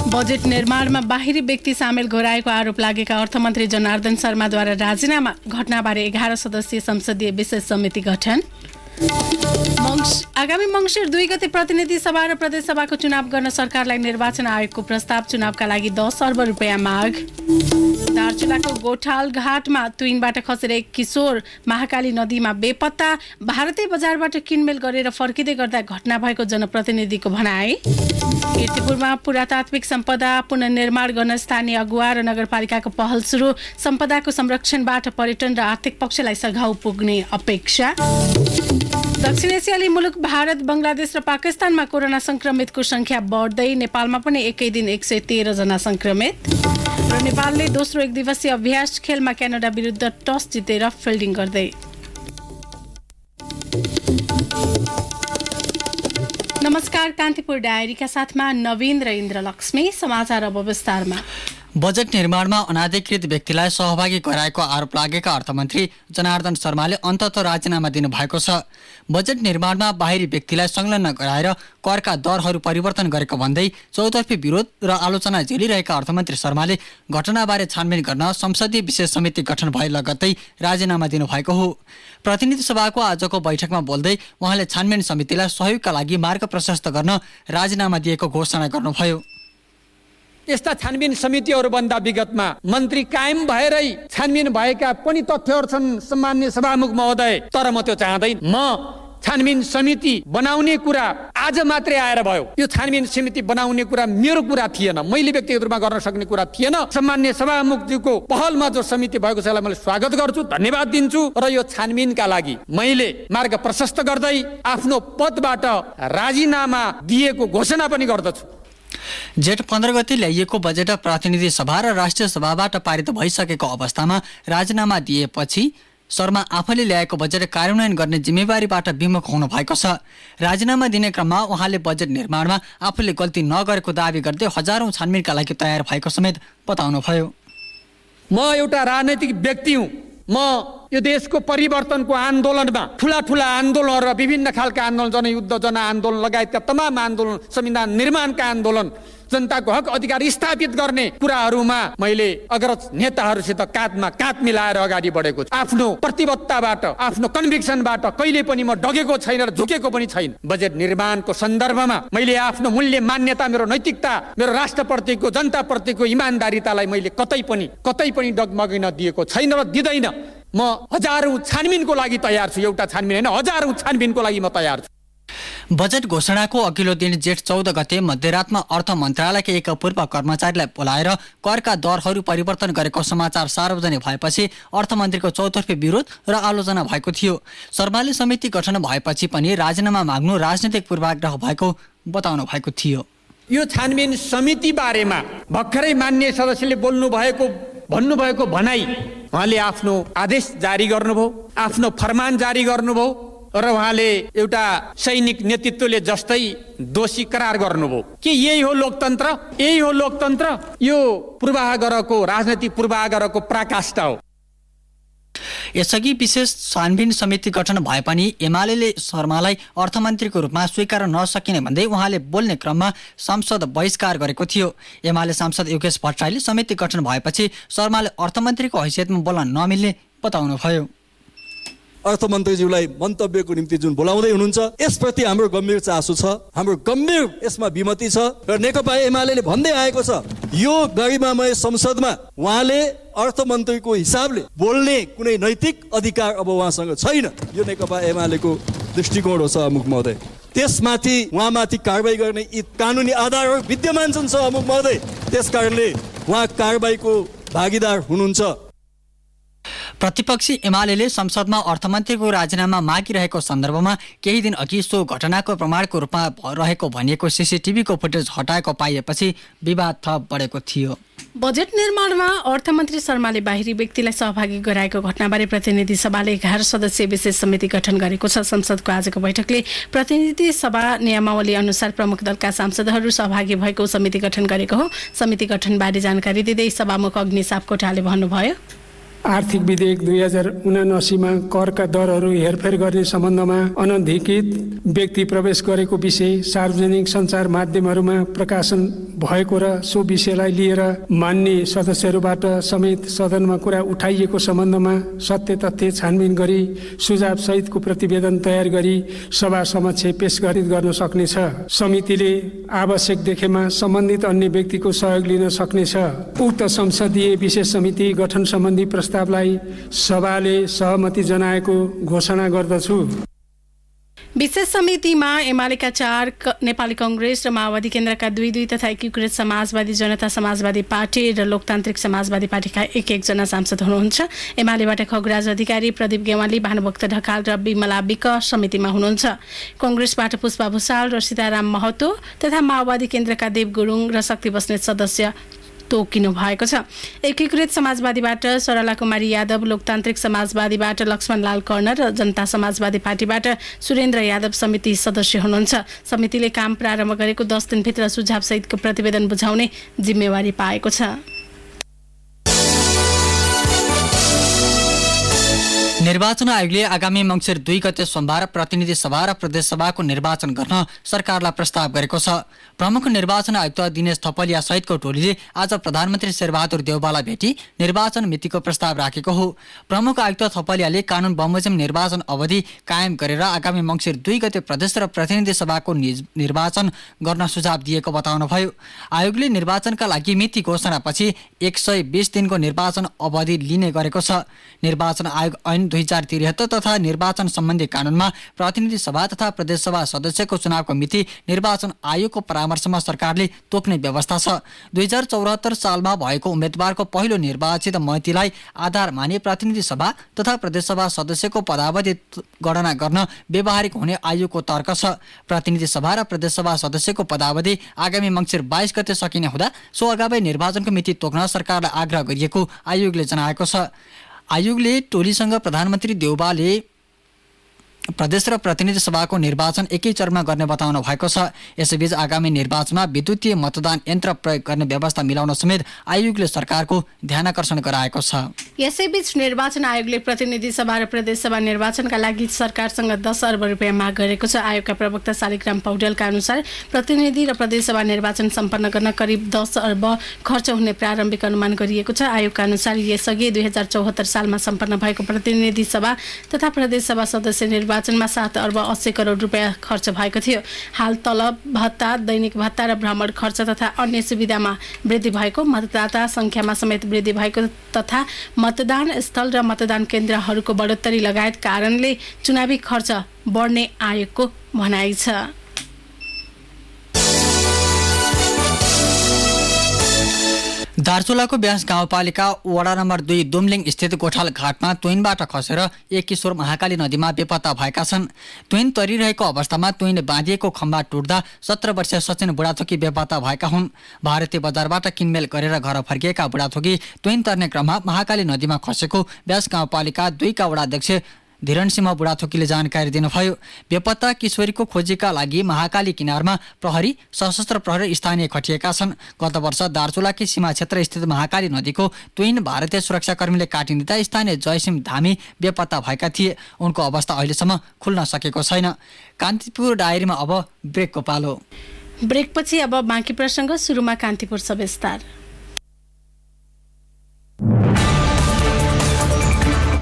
Budget निर्माणमा बाहिरी व्यक्ति सामेल गराएको आरोप लागेका अर्थमन्त्री जनार्दन शर्माद्वारा राजीनामा घटनाबारे 11 सदस्यीय संसदीय विशेष समिति गठन। आगामी मङ्सिर 2 गते प्रतिनिधि सभा र प्रदेश सभाको चुनाव गर्न सरकारलाई निर्वाचन आयोगको प्रस्ताव। चुनावका लागि 10 अर्ब रुपियाँ माग। दार्चुलाको गोठाल घाटमा तुइनबाट खसेर एक किशोर महाकाली नदीमा बेपत्ता। भारतीय बजारबाट किनमेल गरेर फर्किँदै गर्दा घटना भएको जनप्रतिनिधिको भनाई। कीर्तिपुरमा पुरातात्विक सम्पदा पुनर्निर्माण गर्न स्थानीय अगुवा र नगरपालिकाको पहल सुरु। सम्पदाको संरक्षणबाट पर्यटन र आर्थिक पक्षलाई सघाउ पुग्ने अपेक्षा। दक्षिण एसियाली मुलुक भारत, बंगलादेश र पाकिस्तानमा कोरोना संक्रमितको संख्या बढ्दै। नेपालमा पनि एकै दिन 113 जना संक्रमित। र नेपालले दोस्रो एक दिवसीय अभ्यास खेलमा क्यानाडा विरुद्ध टस जितेर फिल्डिङ गर्दै। नमस्कार, कान्तिपुर डायरीका साथमा नवीन र इन्द्रलक्ष्मी। समाचार अब विस्तारमा। बजेट निर्माणमा अनाधिकृत व्यक्तिलाई सहभागी गराएको आरोप लागेका अर्थमन्त्री जनार्दन शर्माले अन्ततः राजीनामा दिनुभएको छ। बजेट निर्माणमा बाहिरी व्यक्तिलाई संलग्न गराएर करका दरहरू परिवर्तन गरेको भन्दै चौतर्फी विरोध र आलोचना झेलिरहेका अर्थमन्त्री शर्माले घटनाबारे छानबिन गर्न संसदीय विशेष समिति गठन भए लगत्तै राजीनामा दिनुभएको हो। प्रतिनिधि सभाको आजको बैठकमा बोल्दै उहाँले छानबिन समितिलाई सहयोगका लागि मार्ग प्रशस्त गर्न राजीनामा दिएको घोषणा गर्नुभयो। यस्ता छानबिन समितिहरूभन्दा विगतमा मन्त्री कायम भएरै छानबिन भएका पनि तथ्यहरू छन् सम्माननीय सभामुख महोदय। तर म त्यो चाहँदैन। म छानबिन समिति बनाउने कुरा आज मात्रै आएर भयो। यो छानबिन समिति बनाउने कुरा मेरो कुरा थिएन, मैले व्यक्तिगत रूपमा गर्न सक्ने कुरा थिएन। सम्माननीय सभामुखज्यूको पहलमा जो समिति भएको छ यसलाई मैले स्वागत गर्छु, धन्यवाद दिन्छु। र यो छानबिनका लागि मैले मार्ग प्रशस्त गर्दै आफ्नो पदबाट राजीनामा दिएको घोषणा पनि गर्दछु। जेठ 15 गते ल्याइएको बजेट प्रतिनिधि सभा र राष्ट्रिय सभाबाट पारित भइसकेको अवस्थामा राजीनामा दिएपछि शर्मा आफैले ल्याएको बजेट कार्यान्वयन गर्ने जिम्मेवारीबाट विमुख हुनु भएको छ। राजीनामा दिने क्रममा उहाँले बजेट निर्माणमा आफूले गल्ती नगरेको दावी गर्दै हजारौं छानबिनका लागि तयार भएको समेत बताउनुभयो। म एउटा राजनैतिक व्यक्ति हुँ। म यो देशको परिवर्तनको आन्दोलनमा ठुला आन्दोलनहरू र विभिन्न खालका आन्दोलन, जनयुद्ध, जनआन्दोलन लगायतका तमाम आन्दोलन, संविधान निर्माणका आन्दोलन, जनताको हक अधिकार स्थापित गर्ने कुराहरूमा मैले अग्रज नेताहरूसित काँधमा काँध मिलाएर अगाडि बढेको छु। आफ्नो प्रतिबद्धताबाट, आफ्नो कन्भिक्सनबाट कहिले पनि म डगेको छैन र झुकेको पनि छैन। बजेट निर्माणको सन्दर्भमा मैले आफ्नो मूल्य मान्यता, मेरो नैतिकता, मेरो राष्ट्रप्रतिको, जनताप्रतिको इमान्दारितालाई मैले कतै पनि डगमगिन दिएको छैन र दिँदैन। म हजारौं छानबिनको लागि तयार छु। एउटा छानबिन होइन, हजारौं छानबिनको लागि म तयार छु। बजेट घोषणाको अघिल्लो दिन जेठ 14 गते मध्यरातमा अर्थ मन्त्रालयका एक पूर्व कर्मचारीलाई बोलाएर करका दरहरू परिवर्तन गरेको समाचार सार्वजनिक भएपछि अर्थमन्त्रीको चौतर्फी विरोध र आलोचना भएको थियो। शर्माले समिति गठन भएपछि पनि राजीनामा माग्नु राजनीतिक पूर्वाग्रह भएको बताउनु भएको थियो। यो छानबिन समिति बारेमा भर्खरै मान्य सदस्यले भन्नुभएको भनाई उहाँले आफ्नो आदेश जारी गर्नुभयो, आफ्नो फरमान जारी गर्नुभयो र उहाँले एउटा सैनिक नेतृत्वले जस्तै दोषी करार गर्नुभयो। के यही हो लोकतन्त्र? यही हो लोकतन्त्र? यो राजनीतिक पूर्वाग्रहको पराकाष्ठा हो। यसअघि विशेष छानबिन समिति गठन भए पनि एमाले शर्मालाई अर्थमन्त्रीको रूपमा स्वीकार नसकिने भन्दै उहाँले बोल्ने क्रममा संसद बहिष्कार गरेको थियो। एमाले सांसद योगेश भट्टराईले समिति गठन भएपछि शर्माले अर्थमन्त्रीको हैसियतमा बोल्न नमिल्ने बताउनुभयो। अर्थमन्त्रीज्यूलाई मन्तव्यको निम्ति जुन बोलाउँदै हुनुहुन्छ यसप्रति हाम्रो गम्भीर चासो छ, हाम्रो गम्भीर यसमा विमति छ र नेकपा एमाले भन्दै आएको छ यो गरिमामय संसदमा उहाँले अर्थमन्त्रीको हिसाबले बोल्ने कुनै नैतिक अधिकार अब उहाँसँग छैन। यो नेकपा एमालेको दृष्टिकोण हो सभामुख महोदय। त्यसमाथि उहाँमाथि कारबाही गर्ने यी कानुनी आधारहरू विद्यमान छन् सभामुख महोदय। त्यसकारणले उहाँ कारबाहीको भागीदार हुनुहुन्छ। प्रतिपक्षी एमाले संसदमा अर्थमन्त्रीको राजीनामा मागिरहेको सन्दर्भमा केही दिन अघि सो घटनाको प्रमाणको रूपमा रहेको भनिएको सीसीटीभीको फुटेज हटाएको पाइएपछि विवाद थप बढेको थियो। बजेट निर्माणमा अर्थमन्त्री शर्माले बाहिरी व्यक्तिलाई सहभागी गराएको घटनाबारे प्रतिनिधि सभाले 11 सदस्यीय विशेष समिति गठन गरेको छ। संसदको आजको बैठकले प्रतिनिधि सभा नियमावली अनुसार प्रमुख दलका सांसदहरू सहभागी भएको समिति गठन गरेको हो। समिति गठनबारे जानकारी दिँदै सभामुख अग्नि सापकोटाले भन्नुभयो, आर्थिक विधेयक 2079 करका दरहरू हेरफेर गर्ने सम्बन्धमा अनधिकृत व्यक्ति प्रवेश गरेको विषय सार्वजनिक सञ्चार माध्यमहरूमा प्रकाशन भएको र सो विषयलाई लिएर मान्य सदस्यहरूबाट समेत सदनमा कुरा उठाइएको सम्बन्धमा सत्य तथ्य छानबिन गरी सुझाव सहितको प्रतिवेदन तयार गरी सभा समक्ष पेश गर्न सक्नेछ। समितिले आवश्यक देखेमा सम्बन्धित अन्य व्यक्तिको सहयोग लिन सक्नेछ। उक्त संसदीय विशेष समिति गठन सम्बन्धी प्रस्तावलाई सभाले सहमति जनाएको घोषणा गर्दछु। विशेष समितिमा एमालेका 4, नेपाली कांग्रेस र माओवादी केन्द्रका 2 तथा एकीकृत समाजवादी जनता समाजवादी पार्टी र लोकतान्त्रिक समाजवादी पार्टीका 1 जना सांसद हुनुहुन्छ। एमालेबाट खगराज अधिकारी, प्रदीप गेवाली, भानुभक्त ढकाल र विमला विक समितिमा हुनुहुन्छ। कांग्रेसबाट पुष्पा भुसाल र सीताराम महतो तथा माओवादी केन्द्रका देव गुरुङ र शक्ति बस्नेत सदस्य तोकिनु भएको छ। एकीकृत समाजवादीबाट सरला कुमारी यादव, लोकतान्त्रिक समाजवादीबाट लक्ष्मणलाल कर्ण र जनता समाजवादी पार्टीबाट सुरेन्द्र यादव समिति सदस्य हुनुहुन्छ। समितिले काम प्रारम्भ गरेको 10 दिनभित्र सुझाव सहितको प्रतिवेदन बुझाउने जिम्मेवारी पाएको छ। निर्वाचन आयोगले आगामी मङ्सिर 2 गते सोमबार प्रतिनिधि सभा र प्रदेश सभाको निर्वाचन गर्न सरकारलाई प्रस्ताव गरेको छ। प्रमुख निर्वाचन आयुक्त दिनेश थपलिया सहितको टोलीले आज प्रधानमन्त्री शेरबहादुर देउवालाई भेटी निर्वाचन मितिको प्रस्ताव राखेको हो। प्रमुख आयुक्त थपलियाले कानुन बमोजिम निर्वाचन अवधि कायम गरेर आगामी मङ्सिर 2 गते प्रदेश र प्रतिनिधि सभाको निर्वाचन गर्न सुझाव दिएको बताउनुभयो। आयोगले निर्वाचनका लागि मिति घोषणापछि 120 दिनको निर्वाचन अवधि लिने गरेको छ। निर्वाचन आयोग ऐन 2073 तथा निर्वाचन सम्बन्धी कानुनमा प्रतिनिधि सभा तथा प्रदेश सभा सदस्यको चुनावको मिति निर्वाचन आयोगको परामर्शमा सरकारले तोक्ने व्यवस्था छ। 2074 सालमा भएको उम्मेदवारको पहिलो निर्वाचित मितिलाई आधार मानि प्रतिनिधि सभा तथा प्रदेश सभा सदस्यको पदावधि गणना गर्न व्यवहारिक हुने आयोगको तर्क छ। प्रतिनिधि सभा र प्रदेश सभा सदस्यको पदावधि आगामी मङ्सिर 22 गते सकिने हुँदा सो अगावै निर्वाचनको मिति तोक्न सरकारलाई आग्रह गरिएको आयोगले जनाएको छ। आयोगले टोलीसँग प्रधानमन्त्री देउवाले प्रदेश र प्रतिनिधि सभाको निर्वाचन एकै चरणमा गर्ने बताउनु भएको छ। यसैबीच आगामी निर्वाचनमा विद्युतीय मतदान यन्त्र प्रयोग गर्ने व्यवस्था मिलाउन समेत आयोगले सरकारको ध्यानकर्षण गराएको छ। यसैबीच निर्वाचन आयोगले प्रतिनिधि सभा र प्रदेश सभा निर्वाचनका लागि सरकारसँग 10 अर्ब रुपियाँ माग गरेको छ। आयोगका प्रवक्ता शालिग्राम पौडेलका अनुसार प्रतिनिधि र प्रदेश सभा निर्वाचन सम्पन्न गर्न करिब 10 अर्ब खर्च हुने प्रारम्भिक अनुमान गरिएको छ। आयोगका अनुसार यसअघि 2074 सालमा सम्पन्न भएको प्रतिनिधि सभा तथा प्रदेश सभा सदस्य निर्वाचनमा 7 अर्ब 80 करोड रुपियाँ खर्च भएको थियो। हाल तलब भत्ता, दैनिक भत्ता र भ्रमण खर्च तथा अन्य सुविधामा वृद्धि भएको, मतदाता संख्यामा समेत वृद्धि भएको तथा मतदान स्थल र मतदान केन्द्रहरूको बढोत्तरी लगायत कारणले चुनावी खर्च बढ्ने आयोगको भनाइ छ। दार्चुलाको ब्यास गाउँपालिका वडा नम्बर 2 दुमलिङ स्थित गोठाल घाटमा तुइनबाट खसेर एक किशोर महाकाली नदीमा बेपत्ता भएका छन्। तुइन तरिरहेको अवस्थामा तुइन बाँधिएको खम्बा टुट्दा 17 वर्षीय सचिन बुढाथोकी बेपत्ता भएका हुन्। भारतीय बजारबाट किनमेल गरेर घर फर्किएका बुढाथोकी तुइन तर्ने क्रममा महाकाली नदीमा खसेको ब्यास गाउँपालिका 2 का वडाध्यक्ष धीरणसिंह बुढाथोकीले जानकारी दिनुभयो। बेपत्ता किशोरीको खोजीका लागि महाकाली किनारमा प्रहरी, सशस्त्र प्रहरी स्थानीय खटिएका छन्। गत वर्ष दार्चुलाकी सीमा क्षेत्र स्थित महाकाली नदीको तुइन भारतीय सुरक्षाकर्मीले काटिदिँदा स्थानीय जयसिंह धामी बेपत्ता भएका थिए। उनको अवस्था अहिलेसम्म खुल्न सकेको छैन। कान्तिपुर डायरीमा अब ब्रेकको पालो। ब्रेकपछि अब बाँकी प्रसङ्ग। सुरुमा कान्तिपुर सविस्तार।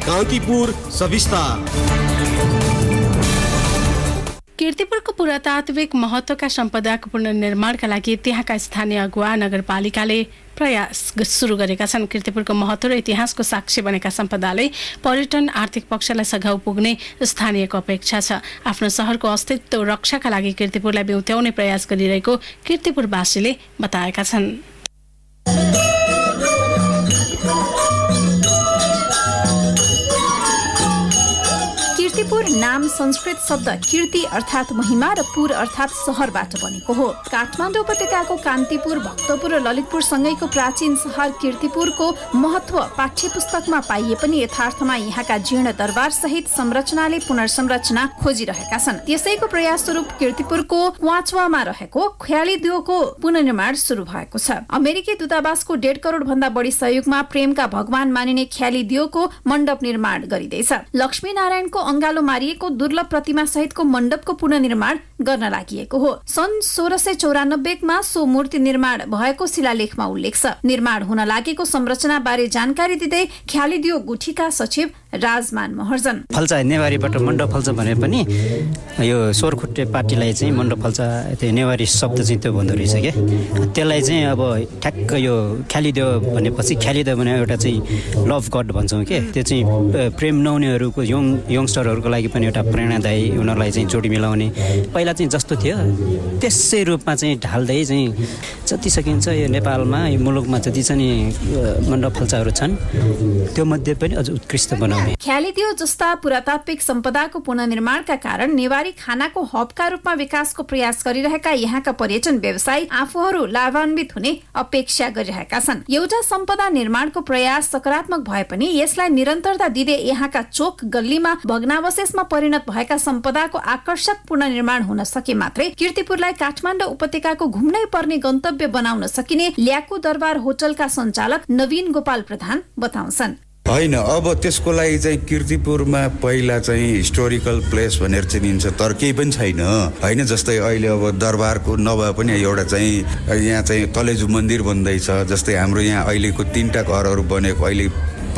कान्तिपुर सविस्तार। कीर्तिपुरको पुरातात्विक महत्त्वका सम्पदाको पुनर्निर्माणका लागि त्यहाँका स्थानीय अगुवा नगरपालिकाले प्रयास सुरु गरेका छन्। कीर्तिपुरको महत्त्व र इतिहासको साक्षी बनेका सम्पदाले पर्यटन आर्थिक पक्षलाई सघाउ पुग्ने स्थानीयको अपेक्षा छ। आफ्नो सहरको अस्तित्व रक्षाका लागि कीर्तिपुरलाई बेउत्याउने प्रयास गरिरहेको कीर्तिपुरवासीले बताएका छन्। कीर्तिपुर नाम संस्कृत शब्द कीर्ति अर्थात् महिमा र पुर अर्थात् सहरबाट बनेको हो। काठमाडौँ उपत्यकाको कान्तिपुर, भक्तपुर र ललितपुर सँगैको प्राचीन शहर कीर्तिपुरको महत्व पाठ्य पुस्तकमा पाइए पनि यथार्थमा यहाँका जीर्ण दरबार सहित संरचनाले पुनर्संरचना खोजिरहेका छन्। त्यसैको प्रयास स्वरूप कीर्तिपुरको क्वाचवामा रहेको ख्याली दियोको पुनर्निर्माण सुरु भएको छ। अमेरिकी दूतावासको 1.5 करोड भन्दा बढी सहयोगमा प्रेमका भगवान मानिने ख्याली दियोको मण्डप निर्माण गरिँदैछ। लक्ष्मी नारायणको अंगालो मारिएको दुर्लभ प्रतिमा सहितको मण्डपको पुनर्निर्माण गर्न लागि हो। सन् 1694 मा सो मूर्ति निर्माण भएको शिलालेखमा उल्लेख छ। निर्माण हुन लागेको संरचना बारे जानकारी दिँदै ख्याली दियो गुठीका सचिव राजमान महर्जन, फल्चा नेवारीबाट मण्डप फल्चा भने पनि यो सोरखुट्टे पार्टीलाई चाहिँ मण्डप फल्चा त्यो नेवारी शब्द चाहिँ त्यो भन्दो रहेछ क्या। त्यसलाई चाहिँ अब ठ्याक्क यो ख्यालिदेव भनेपछि ख्यालिदेव भने एउटा चाहिँ लभ गड भन्छौँ के, त्यो चाहिँ प्रेम नहुनेहरूको यङस्टरहरूको लागि पनि एउटा प्रेरणादायी, उनीहरूलाई चाहिँ जोडी मिलाउने पहिला चाहिँ जस्तो थियो त्यसै रूपमा चाहिँ ढाल्दै चाहिँ जति सकिन्छ यो नेपालमा यो मुलुकमा जति चाहिँ मण्डप फल्चाहरू छन् त्यो मध्ये पनि अझ उत्कृष्ट बनाउने। ख्यालिदियो जस्ता पुरातात्विक सम्पदाको पुनर्निर्माणका कारण नेवारी खानाको हबका रूपमा विकासको प्रयास गरिरहेका यहाँका पर्यटन व्यवसायी आफूहरू लाभान्वित हुने अपेक्षा गरिरहेका छन्। एउटा सम्पदा निर्माणको प्रयास सकारात्मक भए पनि यसलाई निरन्तरता दिँदै यहाँका चोक गल्लीमा भग्नावशेषमा परिणत भएका सम्पदाको आकर्षक पुनर्निर्माण हुन सके मात्रै कीर्तिपुरलाई काठमाडौँ उपत्यकाको घुम्नै पर्ने गन्तव्य बनाउन सकिने ल्याकु दरबार होटलका सञ्चालक नवीन गोपाल प्रधान बताउँछन्। होइन, अब त्यसको लागि चाहिँ कीर्तिपुरमा पहिला चाहिँ हिस्टोरिकल प्लेस भनेर चिनिन्छ, तर केही पनि छैन होइन। जस्तै अहिले अब दरबारको नभए पनि एउटा चाहिँ यहाँ चाहिँ तलेजु मन्दिर बन्दैछ। जस्तै हाम्रो यहाँ अहिलेको 3टा घरहरू बनेको अहिले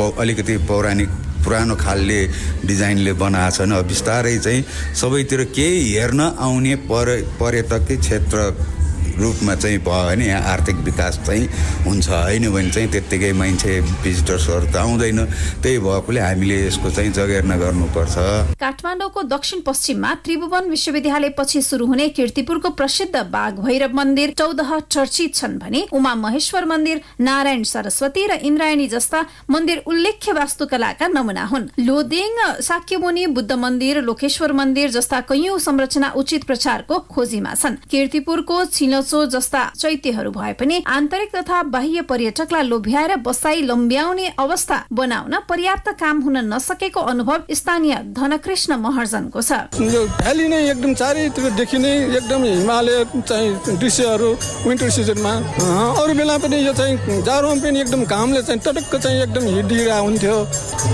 अलिकति पौराणिक पुरानो खालले डिजाइनले बनाएको छन्। अब बिस्तारै चाहिँ सबैतिर केही हेर्न आउने पर्यटकीय क्षेत्र रूपमा चाहिँ भयो भने यहाँ आर्थिक विकास चाहिँ हुन्छ, होइन भने चाहिँ त्यत्तिकै मान्छे भिजिटर्सहरू त आउँदैन। त्यही भएकोले हामीले यसको चाहिँ जगेर्ना गर्नुपर्छ। काठमाडौँको दक्षिण पश्चिममा त्रिभुवन विश्वविद्यालय पछि सुरु हुने कीर्तिपुरको प्रसिद्ध बाघ भैरव मन्दिर 14 चर्चित छन् भने उमा महेश्वर मन्दिर, नारायण सरस्वती र इन्द्रायणी जस्ता मन्दिर उल्लेख्य वास्तुकलाका नमुना हुन्। लोदेङ, शाक्यमुनि, बुद्ध मन्दिर, लोकेश्वर मन्दिर जस्ता कैयौं संरचना उचित प्रचारको खोजीमा छन्। कीर्तिपुरको छिनचो जस्ता चैत्यहरू भए पनि आन्तरिक तथा बाह्य पर्यटकलाई लोभ्याएर बसाई लम्ब्याउने अवस्था बनाउन पर्याप्त काम हुन नसकेको अनुभव स्थानीय धनकृष्ण महर्जनको छ। यो भ्याली नै एकदम चारैतिर देखिने एकदम हिमालय चाहिँ दृश्यहरू विन्टर सिजनमा, अरू बेला पनि यो चाहिँ जाडोमा पनि एकदम घामले चाहिँ टटक्क चाहिँ एकदम हिडिरा हुन्थ्यो।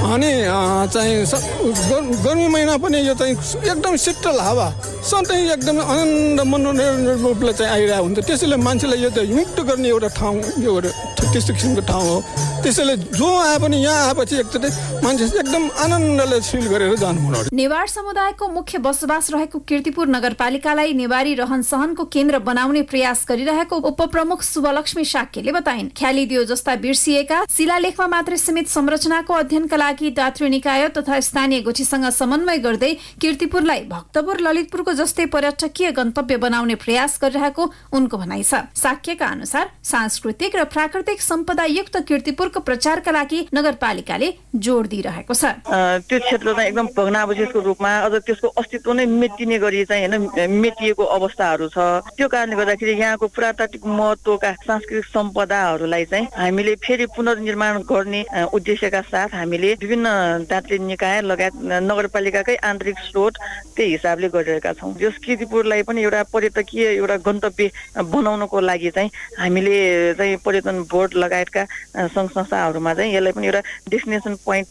अनि चाहिँ गर्मी महिना पनि यो चाहिँ एकदम शीतल हावा सधैँ एकदम आनन्द मनोरञ्जन रूपले चाहिँ आइरहेको हुन्छ। त्यसैले मान्छेलाई यो त मुक्त गर्ने एउटा ठाउँ, यो त्यस्तो किसिमको ठाउँ हो। त्यसैले जो आए पनि यहाँ आएपछि एकचोटि मान्छे एकदम आनन्दले फिल गरेर जानु। नेवार समुदायको मुख्य बसोबास रहेको कीर्तिपुर नगरपालिकालाई नेवारी रहन सहनको केन्द्र बनाउने प्रयास गरिरहेको उपप्रमुख शुभलक्ष्मी शाक्यले बताइन्। ख्यालिदियो जस्ता बिर्सिएका शिलालेखमा मात्रै सीमित संरचनाको अध्ययनका लागि दात्री निकाय तथा स्थानीय गोष्ठीसँग समन्वय गर्दै कीर्तिपुरलाई भक्तपुर, ललितपुरको जस्तै पर्यटकीय गन्तव्य बनाउने प्रयास गरिरहेको उनको भनाइ छ। शाक्यका अनुसार सांस्कृतिक र प्राकृतिक सम्पदा युक्त कीर्तिपुरको प्रचारका लागि नगरपालिकाले जोड दिइरहेको छ। त्यो क्षेत्र चाहिँ एकदम भग्नावशेषको रूपमा अझ त्यसको अस्तित्व नै मेटिने गरी चाहिँ हैन मेटिएको अवस्थाहरू छ। त्यो कारणले गर्दाखेरि यहाँको पुरातात्विक महत्त्वका सांस्कृतिक सम्पदाहरूलाई चाहिँ हामीले फेरि पुनर्निर्माण गर्ने उद्देश्यका साथ हामीले विभिन्न दात्री निकाय लगायत नगरपालिकाकै आन्तरिक स्रोत त्यही हिसाबले गरिरहेका छौँ। यस कीर्तिपुरलाई पनि एउटा पर्यटकीय एउटा गन्तव्य बनाउनको लागि चाहिँ हामीले चाहिँ पर्यटन बोर्ड लगायतका सङ्घ संस्थाहरूमा चाहिँ यसलाई पनि एउटा डेस्टिनेसन पोइन्ट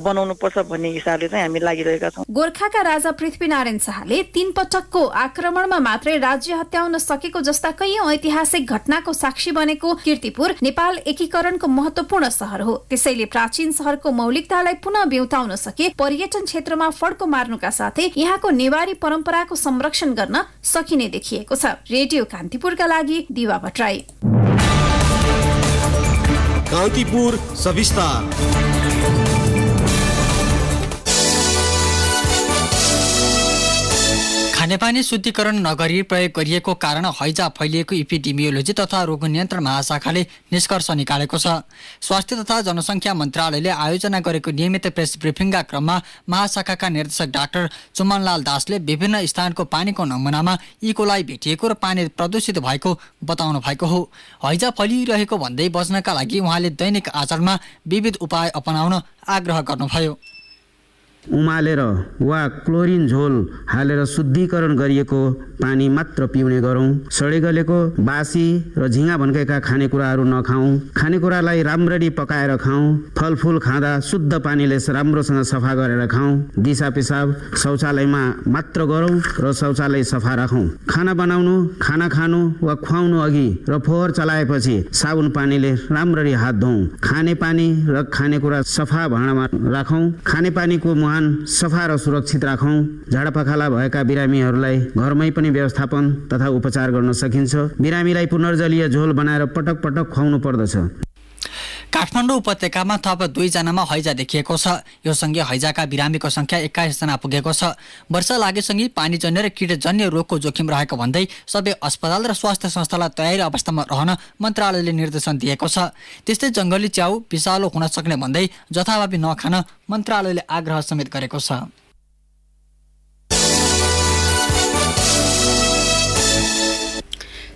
बनाउनु पर्छ भन्ने हिसाबले चाहिँ हामी लागिरहेका छौँ। गोर्खाका राजा पृथ्वीनारायण शाहले 3 पटकको आक्रमणमा मात्रै राज्य हत्याउन सकेको जस्ता कैयौं ऐतिहासिक घटनाको साक्षी बनेको कीर्तिपुर नेपाल एकीकरणको महत्त्वपूर्ण शहर हो। त्यसैले प्राचीन शहरको मौलिकतालाई पुनः बेउताउन सके पर्यटन क्षेत्रमा फड्को मार्नुका साथै यहाँको नेवारी परम्पराको संरक्षण गर्न सकिने देखिएको छ। रेडियो कान्तिपुरका लागि दिवा भट्टराई। कान्तिपुर सविस्तार। खानेपानी शुद्धिकरण नगरी प्रयोग गरिएको कारण हैजा फैलिएको इपिडेमियोलोजी तथा रोग नियन्त्रण महाशाखाले निष्कर्ष निकालेको छ। स्वास्थ्य तथा जनसङ्ख्या मन्त्रालयले आयोजना गरेको नियमित प्रेस ब्रिफिङका क्रममा महाशाखाका निर्देशक डाक्टर चुमनलाल दासले विभिन्न स्थानको पानीको नमुनामा इकोलाई भेटिएको र पानी प्रदूषित भएको बताउनु भएको हो। हैजा फैलिरहेको भन्दै बच्नका लागि उहाँले दैनिक आचरणमा विविध उपाय अपनाउन आग्रह गर्नुभयो। उमालेर वा क्लोरिन झोल हालेर शुद्धिकरण गरिएको पानी मात्र पिउने गरौँ। सडेगलेको बासी र झिँगा भन्केका खानेकुराहरू नखाउँ। खानेकुरालाई राम्ररी पकाएर खाउँ। फलफुल खाँदा शुद्ध पानीले राम्रोसँग सफा गरेर खाउँ। दिसा पिसाब शौचालयमा मात्र गरौँ र शौचालय सफा राखौँ। खाना बनाउनु, खाना खानु वा खुवाउनु अघि र फोहोर चलाएपछि साबुन पानीले राम्ररी हात धौँ। खानेपानी र खानेकुरा सफा भाँडामा राखौँ। खानेपानीको मुहान सफा र सुरक्षित राखौँ। झाडापखाला भएका बिरामीहरूलाई घरमै पनि व्यवस्थापन तथा उपचार गर्न सकिन्छ। बिरामीलाई पुनर्जलीय झोल बनाएर पटक पटक खुवाउनु पर्दछ। काठमाडौँ उपत्यकामा थप 2 जनामा हैजा देखिएको छ। यो सँगै हैजाका बिरामीको संख्या 21 जना पुगेको छ। वर्षा लागेसँगै पानीजन्य र कीटजन्य रोगको जोखिम रहेको भन्दै सबै अस्पताल र स्वास्थ्य संस्थालाई तयारी अवस्थामा रहन मन्त्रालयले निर्देशन दिएको छ। त्यस्तै जङ्गली च्याउ विषालु हुन सक्ने भन्दै जथाभावी नखान मन्त्रालयले आग्रह समेत गरेको छ।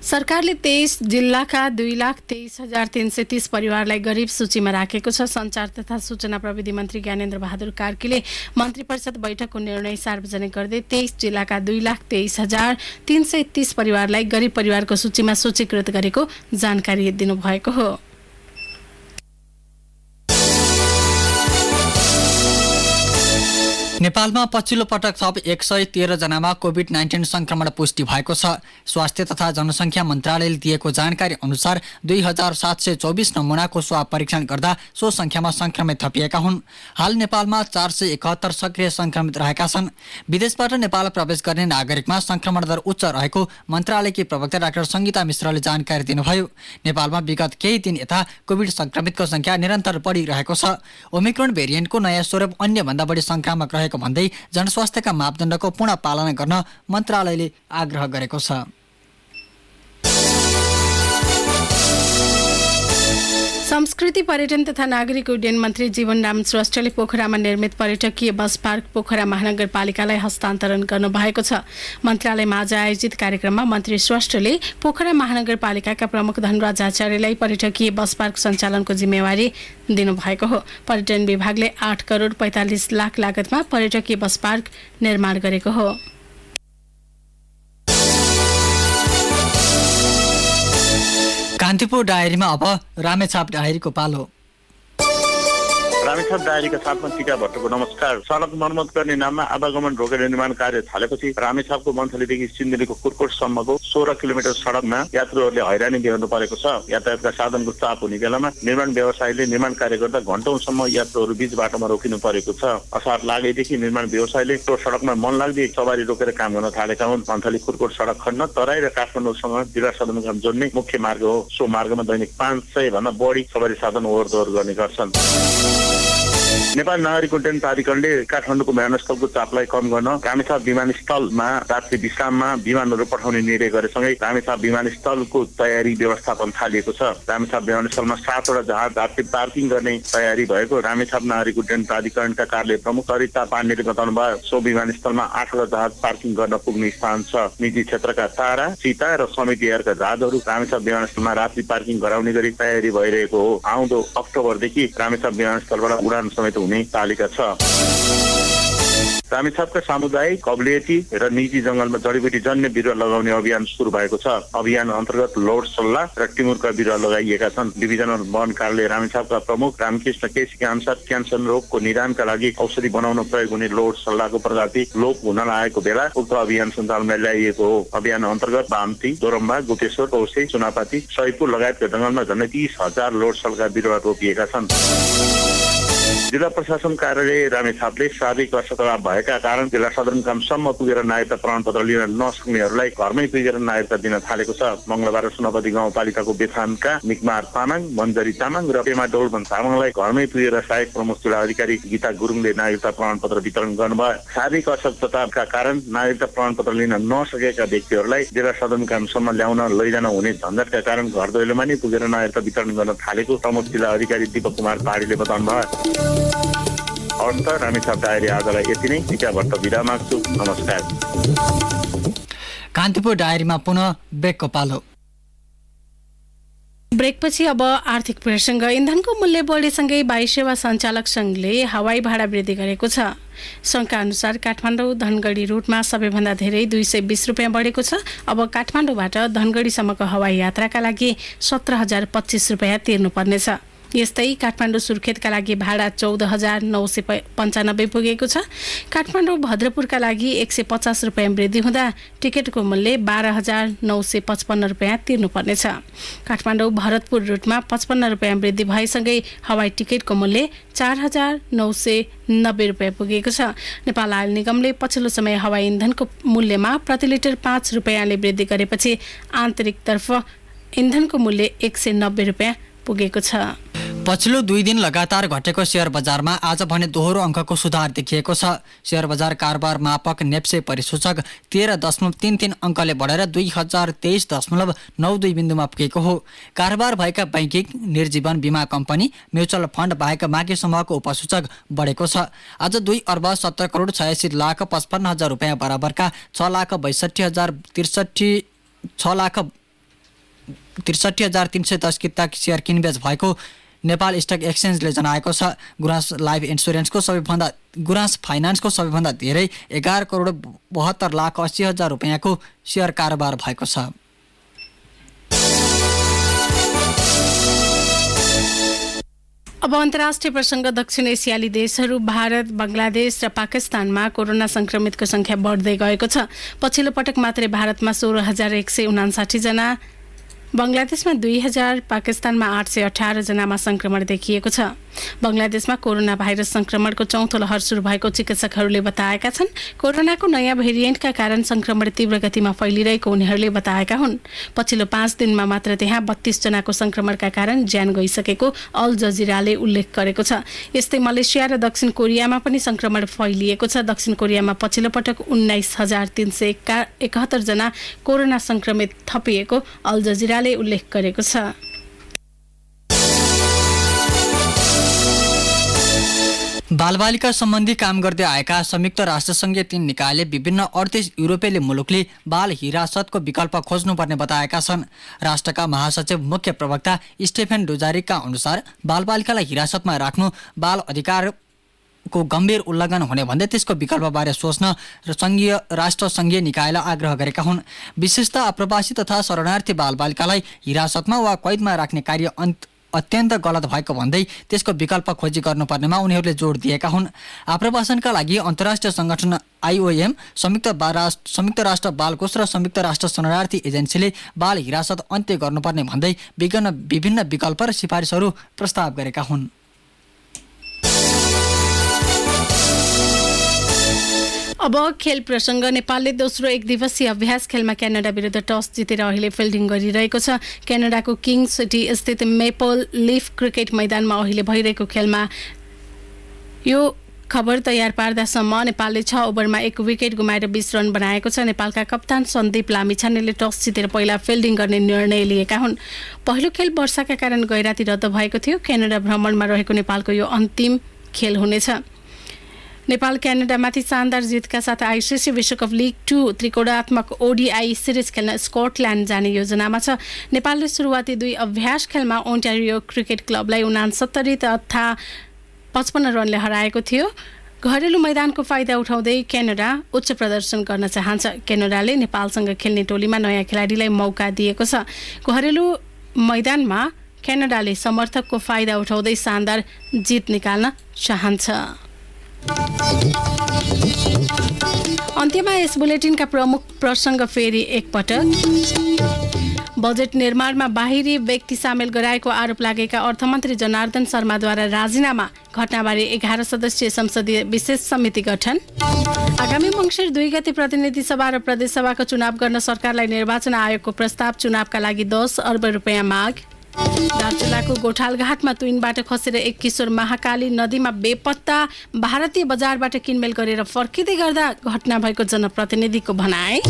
सरकारले 23 जिल्लाका 2,23,330 परिवारलाई गरिब सूचीमा राखेको छ। सञ्चार तथा सूचना प्रविधि मन्त्री ज्ञानेन्द्र बहादुर कार्कीले मन्त्री परिषद बैठकको निर्णय सार्वजनिक गर्दै 23 जिल्लाका 2,23,330 परिवारलाई गरिब परिवारको सूचीमा सूचीकृत गरेको जानकारी दिनुभएको हो। नेपालमा पछिल्लो पटक थप 113 जनामा कोभिड-19 संक्रमण पुष्टि भएको छ। स्वास्थ्य तथा जनसङ्ख्या मन्त्रालयले दिएको जानकारी अनुसार 2724 नमुनाको स्वाब परीक्षण गर्दा सो संख्यामा संक्रमित थपिएका हुन्। हाल नेपालमा 471 सक्रिय संक्रमित रहेका छन्। विदेशबाट नेपाल प्रवेश गर्ने नागरिकमा संक्रमण दर उच्च रहेको मन्त्रालयकी प्रवक्ता डाक्टर सङ्गीता मिश्रले जानकारी दिनुभयो। नेपालमा विगत केही दिन यता कोभिड संक्रमितको संख्या निरन्तर बढिरहेको छ। ओमिक्रोन भेरिएन्टको नयाँ स्वरूप अन्य भन्दा बढी संक्रामक रहेको भन्दै जनस्वास्थ्यका मापदण्डको पूर्ण पालना गर्न मन्त्रालयले आग्रह गरेको छ। संस्कृति पर्यटन तथा नागरिक उड्डयन मन्त्री जीवनराम श्रेष्ठले पोखरामा निर्मित पर्यटकीय बस पार्क पोखरा महानगरपालिकालाई हस्तान्तरण गर्नुभएको छ। मन्त्रालयमा आज आयोजित कार्यक्रममा मन्त्री श्रेष्ठले पोखरा महानगरपालिकाका प्रमुख धनराज आचार्यलाई पर्यटकीय बस पार्क सञ्चालनको जिम्मेवारी दिनुभएको हो। पर्यटन विभागले 8 करोड 45 लाख लागतमा पर्यटकीय बस पार्क निर्माण गरेको हो। कान्तिपुर डायरीमा अब रामेछाप डायरीको पालो। रामेछाप डायरीका साथमा टिका भट्टको नमस्कार। सडक मर्मत गर्ने नाममा आवागमन रोकेर निर्माण कार्य थालेपछि रामेछापको मन्थलीदेखि सिन्धुलीको कुर्कोटसम्मको 16 किलोमिटर सडकमा यात्रुहरूले हैरानी बेहोर्नु परेको छ। यातायातका साधनको चाप हुने बेलामा निर्माण व्यवसायीले निर्माण कार्य गर्दा घण्टौंसम्म यात्रुहरू बीच बाटोमा रोकिनु परेको छ। असार लागेदेखि निर्माण व्यवसायीले त्यो सडकमा मन लाग्दै सवारी रोकेर काम गर्न थालेका हुन्। मन्थली कुर्कोट सडक खण्ड तराई र काठमाडौँसँग जिल्ला सदरमुकाम जोड्ने मुख्य मार्ग हो। सो मार्गमा दैनिक 500 भन्दा बढी सवारी साधन ओहोरदोहोर गर्ने गर्छन्। नेपाल नागरिक उड्डयन प्राधिकरणले काठमाडौँको विमानस्थलको चापलाई कम गर्न रामेछाप विमानस्थलमा रात्रि विश्राममा विमानहरू पठाउने निर्णय गरेसँगै रामेछाप विमानस्थलको तयारी व्यवस्थापन थालिएको छ। रामेछाप विमानस्थलमा 7 वटा जहाज रात्रि पार्किङ गर्ने तयारी भएको रामेछाप नागरिक उड्डयन प्राधिकरणका कार्यालय प्रमुख सरिता पाण्डेले बताउनु भयो। सो विमानस्थलमा 8 वटा जहाज पार्किङ गर्न पुग्ने स्थान छ। निजी क्षेत्रका तारा, सीता र समिति एयरका जहाजहरू रामेछाप विमानस्थलमा रात्रि पार्किङ गराउने गरी तयारी भइरहेको हो। आउँदो अक्टोबरदेखि रामेछाप विमानस्थलबाट उडान समेत हुने तालिका छ। रामेछापका सामुदायिक, कब्लियती र निजी जंगलमा जडीबुटी जन्य बिरुवा लगाउने अभियान सुरु भएको छ। अभियान अन्तर्गत लोड सल्ला र टिमुरका बिरुवा लगाइएका छन्। डिभिजनल वन कार्यालय रामेछापका प्रमुख रामकृष्ण केसीका अनुसार क्यान्सर रोगको निदानका लागि औषधि बनाउन प्रयोग हुने लोड सल्लाको प्रजाति लोप हुन लागेको बेला उक्त अभियान सञ्चालनमा ल्याइएको हो। अभियान अन्तर्गत बामती, दोरम्बा, गुप्तेश्वर, कौसे, चुनापाती, सयपुर लगायतका जंगलमा झन्डै 30,000 लोड सल्लाका बिरुवा रोपिएका छन्। जिल्ला प्रशासन कार्यालय रामेछापले सार्वजनिक वर्ष तलब भएका कारण जिल्ला सदरमुकामसम्म पुगेर नागरिकता प्रमाणपत्र लिन नसक्नेहरूलाई घरमै पुगेर नागरिकता दिन थालेको छ। मङ्गलबार सुनपति गाउँपालिकाको बेथानका मिकमार तामाङ, मन्जरी तामाङ र पेमा डोलबन तामाङलाई घरमै पुगेर सहायक प्रमुख जिल्ला अधिकारी गीता गुरुङले नागरिकता प्रमाणपत्र वितरण गर्नुभयो। शारीरिक असुस्थताका कारण नागरिकता प्रमाणपत्र लिन नसकेका व्यक्तिहरूलाई जिल्ला सदरमुकामसम्म ल्याउन लैजान हुने झन्झटका कारण घर दैलोमा नै पुगेर नागरिकता वितरण गर्न थालेको प्रमुख जिल्ला अधिकारी दीपक कुमार पहाडीले बताउनु भयो। हवस् त, रामेछाप डायरी आजलाई यति नै। टिकाबाट बिदा माग्छु। नमस्कार। कान्तिपुर डायरीमा पुनः ब्रेकको पालो। ब्रेकपछि अब आर्थिक प्रसङ्ग। इन्धनको मूल्य बढेसँगै वायु सेवा सञ्चालक सङ्घले हवाई भाडा वृद्धि गरेको छ। सङ्घका अनुसार काठमाडौँ धनगढी रुटमा सबैभन्दा धेरै 220 रुपियाँ बढेको छ। अब काठमाडौँबाट धनगढीसम्मको हवाई यात्राका लागि 17,025 रुपियाँ तिर्नुपर्नेछ। यस्तै काठमाडौँ सुर्खेतका लागि भाडा 14,995 पुगेको छ। काठमाडौँ भद्रपुरका लागि 150 रुपियाँ वृद्धि हुँदा टिकटको मूल्य 12,955 रुपियाँ तिर्नुपर्नेछ। काठमाडौँ भरतपुर रुटमा 55 रुपियाँ वृद्धि भएसँगै हवाई टिकटको मूल्य 4,990 रुपियाँ पुगेको छ। नेपाल आयल निगमले पछिल्लो समय हवाई इन्धनको मूल्यमा प्रति लिटर 5 रुपियाँले वृद्धि गरेपछि आन्तरिकतर्फ इन्धनको मूल्य 190 रुपियाँ पुगेको छ। पछिल्लो 2 दिन लगातार घटेको शेयर बजारमा आज भने दोहोरो अङ्कको सुधार देखिएको छ। शेयर बजार कारोबार मापक नेप्से परिसूचक 13.33 अङ्कले बढेर 2023.92 बिन्दुमा पुगेको हो। कारोबार भएका बैंकिङ, निर्जीवन बीमा कम्पनी, म्युचुअल फन्ड बाहेक बाँकी समूहको उपसूचक बढेको छ। आज 2 अर्ब 70 करोड 86 लाख 55 हजार रुपियाँ बराबरका 6,63,310 किता सेयर किनबेच भएको नेपाल स्टक एक्सचेन्जले जनाएको छ। गुराँस फाइनान्सको सबैभन्दा धेरै 11 करोड 72 लाख 80 हजार रुपियाँको सेयर कारोबार भएको छ। अब अन्तर्राष्ट्रिय प्रसङ्ग। दक्षिण एसियाली देशहरू भारत, बङ्गलादेश र पाकिस्तानमा कोरोना संक्रमितको संख्या बढ्दै गएको छ। पछिल्लो पटक मात्रै भारतमा 16,159 जना, बङ्गलादेशमा 2,000, पाकिस्तानमा 818 जनामा संक्रमण देखिएको छ। बङ्गलादेशमा कोरोना भाइरस संक्रमणको चौथो लहर सुरु भएको चिकित्सकहरूले बताएका छन्। कोरोनाको नयाँ भेरिएन्टका कारण संक्रमण तीव्र गतिमा फैलिरहेको उनीहरूले बताएका हुन्। पछिल्लो 5 दिनमा मात्र त्यहाँ 32 जनाको संक्रमणका कारण ज्यान गइसकेको अल जजिराले उल्लेख गरेको छ। यस्तै मलेसिया र दक्षिण कोरियामा पनि संक्रमण फैलिएको छ। दक्षिण कोरियामा पछिल्लो पटक 19,371 जना कोरोना संक्रमित थपिएको अल जजिराले उल्लेख गरेको छ। बालबालिका सम्बन्धी काम गर्दै आएका संयुक्त राष्ट्रसङ्घीय 3 निकायले विभिन्न 38 युरोपेली मुलुकले बाल हिरासतको विकल्प खोज्नुपर्ने बताएका छन्। राष्ट्रका महासचिव मुख्य प्रवक्ता स्टेफेन डुजारिकका अनुसार बालबालिकालाई हिरासतमा राख्नु बाल अधिकारको गम्भीर उल्लङ्घन हुने भन्दै त्यसको विकल्पबारे सोच्न र राष्ट्रसङ्घीय निकायलाई आग्रह गरेका हुन्। विशेषतः आप्रवासी तथा शरणार्थी बालबालिकालाई हिरासतमा वा कैदमा राख्ने कार्य अत्यन्त गलत भएको भन्दै त्यसको विकल्प खोजी गर्नुपर्नेमा उनीहरूले जोड दिएका हुन्। आप्रवासनका लागि अन्तर्राष्ट्रिय संगठन IOM, संयुक्त राष्ट्र बाल कोष र संयुक्त राष्ट्र शरणार्थी एजेन्सीले बाल हिरासत अन्त्य गर्नुपर्ने भन्दै विभिन्न विकल्प र सिफारिसहरू प्रस्ताव गरेका हुन्। अब खेल प्रसङ्ग। नेपालले दोस्रो 1 दिवसीय अभ्यास खेलमा क्यानाडा विरुद्ध टस जितेर अहिले फिल्डिङ गरिरहेको छ। क्यानाडाको किङ सिटी स्थित मेपल लिफ क्रिकेट मैदानमा अहिले भइरहेको खेलमा यो खबर तयार पार्दासम्म नेपालले 6 ओभरमा 1 विकेट गुमाएर 20 रन बनाएको छ। नेपालका कप्तान सन्दीप लामिछानेले टस जितेर पहिला फिल्डिङ गर्ने निर्णय लिएका हुन्। पहिलो खेल वर्षाका कारण गैराती रद्द भएको थियो। क्यानाडा भ्रमणमा रहेको नेपालको यो अन्तिम खेल हुनेछ। नेपाल क्यानाडामाथि शानदार जितका साथ आइसिसी विश्वकप लिग 2 त्रिकोणात्मक ODI सिरिज खेल्न स्कटल्यान्ड जाने योजनामा छ। नेपालले सुरुवाती 2 अभ्यास खेलमा ओन्टारियो क्रिकेट क्लबलाई 69 तथा 55 रनले हराएको थियो। घरेलु मैदानको फाइदा उठाउँदै क्यानाडा उच्च प्रदर्शन गर्न चाहन्छ। क्यानाडाले नेपालसँग खेल्ने टोलीमा नयाँ खेलाडीलाई मौका दिएको छ। घरेलु मैदानमा क्यानाडाले समर्थकको फाइदा उठाउँदै शानदार जित निकाल्न चाहन्छ। अन्त्यमा यस बुलेटिनका प्रमुख प्रसङ्ग फेरि एकपटक। बजेट निर्माणमा बाहिरी व्यक्ति सामेल गराएको आरोप लागेका अर्थमन्त्री जनार्दन शर्माद्वारा राजीनामा घटनाबारे 11 सदस्यीय संसदीय विशेष समिति गठन। आगामी मङ्सिर 2 गते प्रतिनिधि सभा र प्रदेश सभाको चुनाव गर्न सरकारलाई निर्वाचन आयोगको प्रस्ताव। चुनावका लागि 10 अर्ब रुपियाँ माग। दार्चुलाको गोठालघाटमा तुइनबाट खसेर एक किशोर महाकाली नदीमा बेपत्ता। भारतीय बजारबाट किनमेल गरेर फर्किँदै गर्दा घटना भएको जनप्रतिनिधिको भनाइ।